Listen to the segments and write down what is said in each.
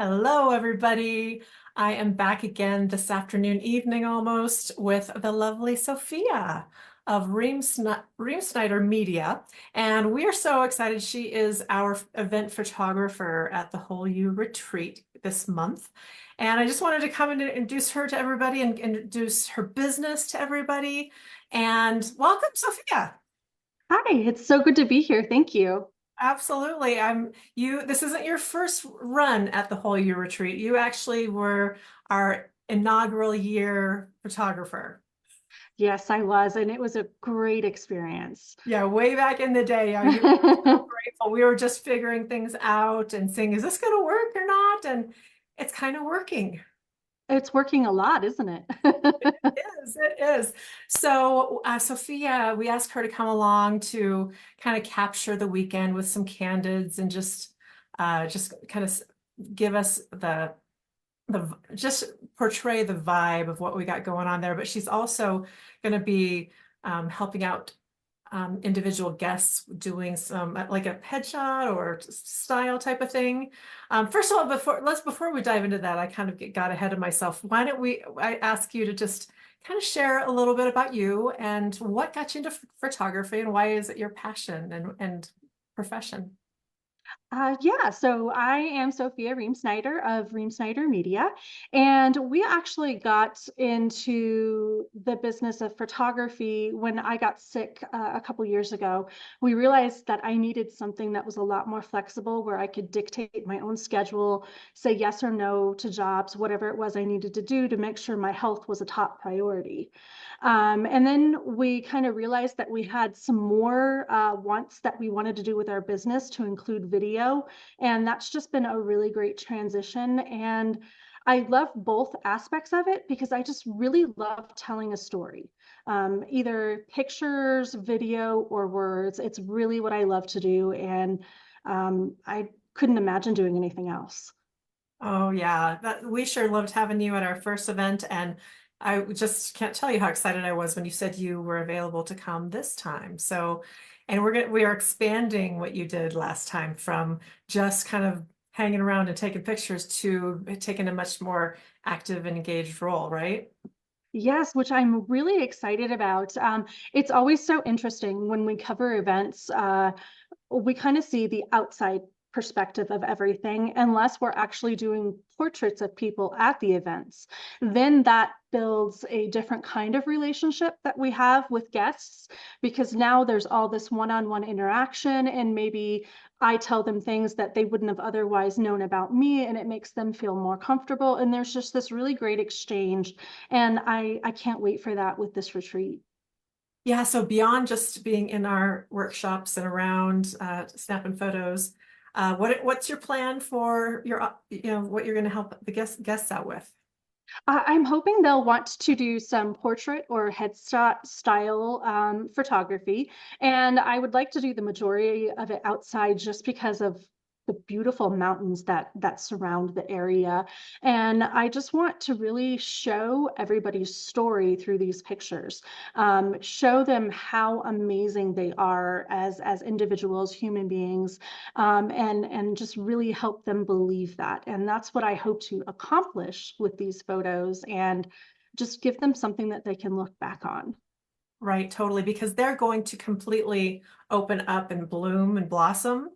Hello, everybody. I am back again this afternoon, evening almost, with the lovely Sophia of Reamsnyder Media. And we are so excited. She is our event photographer at the Whole You Retreat this month. And I just wanted to come and introduce her to everybody and introduce her business to everybody. And welcome, Sophia. Hi, it's so good to be here. Thank you. Absolutely. This isn't your first run at the Whole Year Retreat. You actually were our inaugural year photographer. Yes, I was, and it was a great experience. Yeah, way back in the day. You were so grateful. We were just figuring things out and seeing, is this going to work or not? And it's kind of working. It's working a lot, isn't it? It is. So, Sophia, we asked her to come along to kind of capture the weekend with some candids and just kind of give us the just portray the vibe of what we got going on there. But she's also going to be helping out individual guests doing some like a headshot or style type of thing. First of all, before we dive into that, I kind of got ahead of myself. Why don't I ask you to just kind of share a little bit about you and what got you into photography and why is it your passion and profession? Yeah, so I am Sophia Reamsnyder of Reamsnyder Media, and we actually got into the business of photography when I got sick a couple years ago. We realized that I needed something that was a lot more flexible, where I could dictate my own schedule, say yes or no to jobs, whatever it was I needed to do to make sure my health was a top priority. And then we kind of realized that we had some more wants that we wanted to do with our business to include video. And that's just been a really great transition. And I love both aspects of it because I just really love telling a story, either pictures, video, or words. It's really what I love to do. And I couldn't imagine doing anything else. Oh yeah, we sure loved having you at our first event, and I just can't tell you how excited I was when you said you were available to come this time. So, and we are expanding what you did last time from just kind of hanging around and taking pictures to taking a much more active and engaged role, right? Yes, which I'm really excited about. It's always so interesting when we cover events. We kind of see the outside perspective of everything, unless we're actually doing portraits of people at the events. Then that builds a different kind of relationship that we have with guests, because now there's all this one-on-one interaction, and maybe I tell them things that they wouldn't have otherwise known about me, and it makes them feel more comfortable. And there's just this really great exchange. And I can't wait for that with this retreat. Yeah, so beyond just being in our workshops and around snapping photos, what's your plan for what you're going to help the guests out with? I'm hoping they'll want to do some portrait or headshot style photography. And I would like to do the majority of it outside just because of the beautiful mountains that surround the area. And I just want to really show everybody's story through these pictures, show them how amazing they are as individuals, human beings, and just really help them believe that. And that's what I hope to accomplish with these photos, and just give them something that they can look back on. Right, totally, because they're going to completely open up and bloom and blossom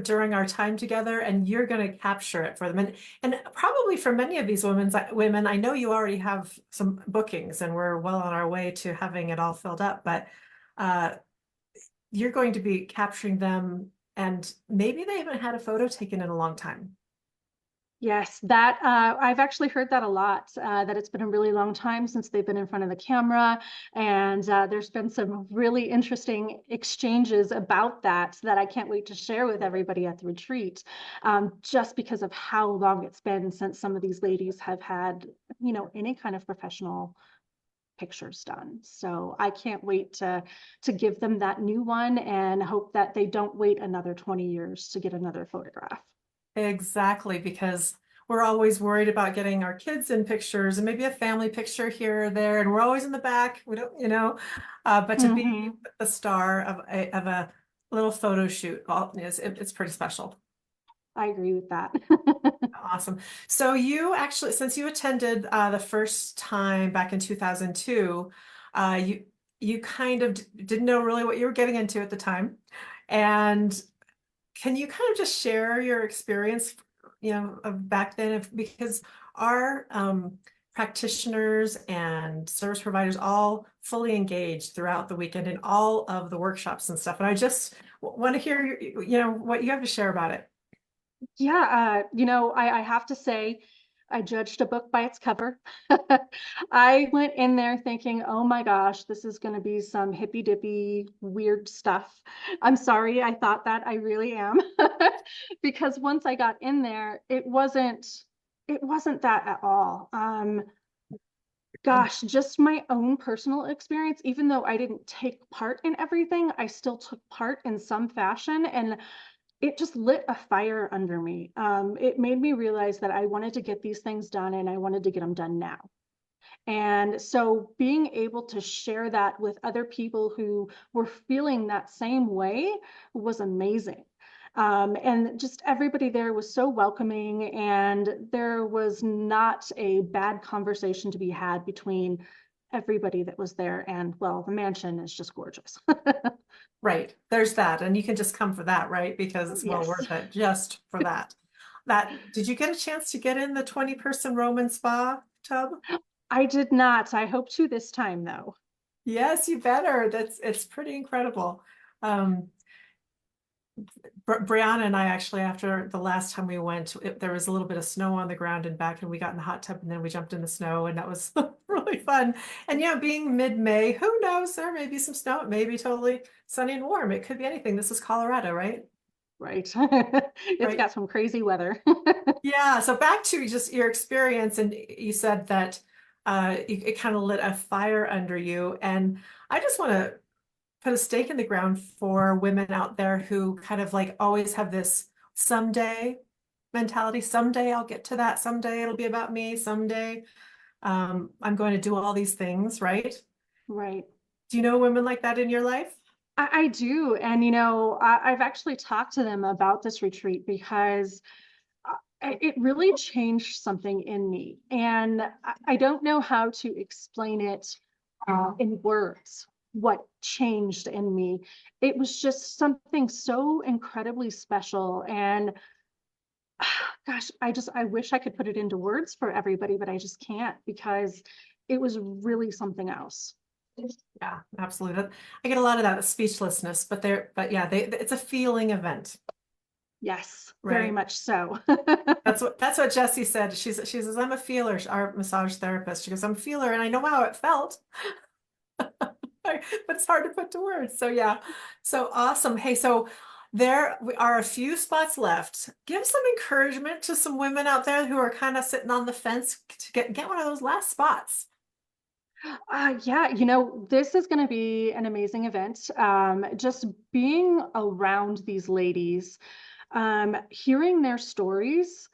during our time together, and you're going to capture it for them. And probably for many of these women, I know you already have some bookings, and we're well on our way to having it all filled up. But uh, you're going to be capturing them, and maybe they haven't had a photo taken in a long time. Yes, that I've actually heard that a lot, that it's been a really long time since they've been in front of the camera. And there's been some really interesting exchanges about that I can't wait to share with everybody at the retreat, just because of how long it's been since some of these ladies have had, any kind of professional pictures done. So I can't wait to give them that new one, and hope that they don't wait another 20 years to get another photograph. Exactly, because we're always worried about getting our kids in pictures and maybe a family picture here or there, and we're always in the back. We don't, but to be Mhm. the star of a little photo shoot, it's pretty special. I agree with that. Awesome. So you actually, since you attended the first time back in 2002, you kind of didn't know really what you were getting into at the time. And can you kind of just share your experience, of back then? Because our practitioners and service providers all fully engaged throughout the weekend in all of the workshops and stuff. And I just want to hear, what you have to share about it. Yeah, I have to say, I judged a book by its cover. I went in there thinking, oh my gosh, this is going to be some hippy dippy weird stuff. I'm sorry, I thought that. I really am. Because once I got in there, it wasn't that at all. Gosh, just my own personal experience, even though I didn't take part in everything, I still took part in some fashion. And it just lit a fire under me. It made me realize that I wanted to get these things done and I wanted to get them done now. And so being able to share that with other people who were feeling that same way was amazing. And just everybody there was so welcoming, and there was not a bad conversation to be had between everybody that was there. And well, the mansion is just gorgeous. Right. There's that. And you can just come for that, right? Because it's well Yes. worth it just for that. Did you get a chance to get in the 20-person Roman spa tub? I did not. I hope to this time, though. Yes, you better. It's pretty incredible. Um, Brianna and I actually, after the last time we went, there was a little bit of snow on the ground and back, and we got in the hot tub and then we jumped in the snow, and that was really fun. And being mid-May, who knows? There may be some snow. It may be totally sunny and warm. It could be anything. This is Colorado, right? Right. It's Right. got some crazy weather. Yeah. So back to just your experience, and you said that it kind of lit a fire under you, and I just want to put a stake in the ground for women out there who kind of like always have this someday mentality. Someday I'll get to that. Someday it'll be about me. Someday I'm going to do all these things, right? Right. Do you know women like that in your life? I do. And, I've actually talked to them about this retreat because it really changed something in me. And I don't know how to explain it in words, what changed in me. It was just something so incredibly special. And gosh, I wish I could put it into words for everybody, but I just can't, because it was really something else. Yeah, absolutely. I get a lot of that speechlessness, but yeah, it's a feeling event, Yes, very right? much so. That's what Jessie said. She says, I'm a feeler, our massage therapist. She goes, I'm a feeler, and I know how it felt, but it's hard to put to words. So yeah, so awesome. Hey, so there are a few spots left. Give some encouragement to some women out there who are kind of sitting on the fence to get one of those last spots. Yeah, this is going to be an amazing event. Just being around these ladies, hearing their stories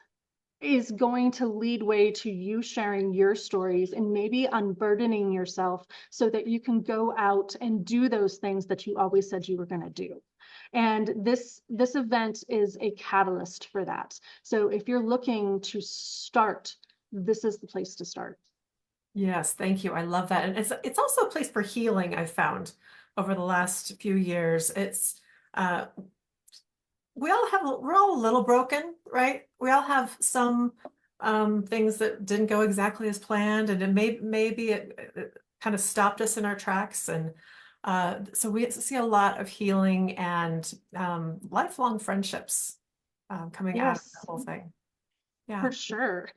is going to lead way to you sharing your stories and maybe unburdening yourself so that you can go out and do those things that you always said you were going to do. And this event is a catalyst for that. So if you're looking to start, this is the place to start. Yes, thank you. I love that. And it's also a place for healing, I've found over the last few years. It's uh we're all a little broken, right? We all have some things that didn't go exactly as planned, and maybe it kind of stopped us in our tracks. And so we see a lot of healing and lifelong friendships coming out of the Yes, whole thing. Yeah. for sure.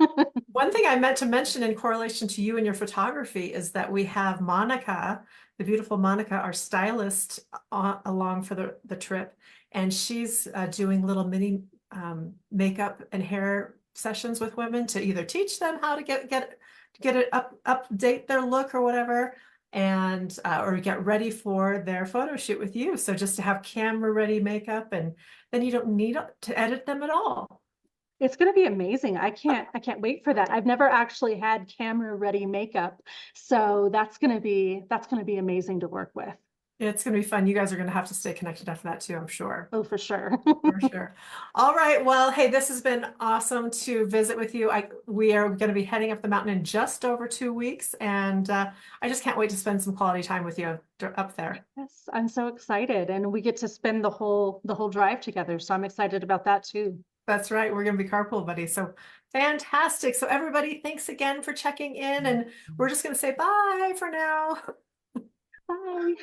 One thing I meant to mention in correlation to you and your photography is that we have Monica, the beautiful Monica, our stylist, along for the trip, and she's doing little mini makeup and hair sessions with women to either teach them how to get it update their look or whatever, and or get ready for their photo shoot with you. So just to have camera ready makeup, and then you don't need to edit them at all. It's going to be amazing. I can't wait for that. I've never actually had camera ready makeup. So that's going to be amazing to work with. It's going to be fun. You guys are going to have to stay connected after that too, I'm sure. Oh, for sure. For sure. All right. Well, hey, this has been awesome to visit with you. We are going to be heading up the mountain in just over 2 weeks, and I just can't wait to spend some quality time with you up there. Yes, I'm so excited, and we get to spend the whole drive together. So I'm excited about that too. That's right. We're going to be carpool buddies. So fantastic. So everybody, thanks again for checking in, and we're just going to say bye for now. Bye.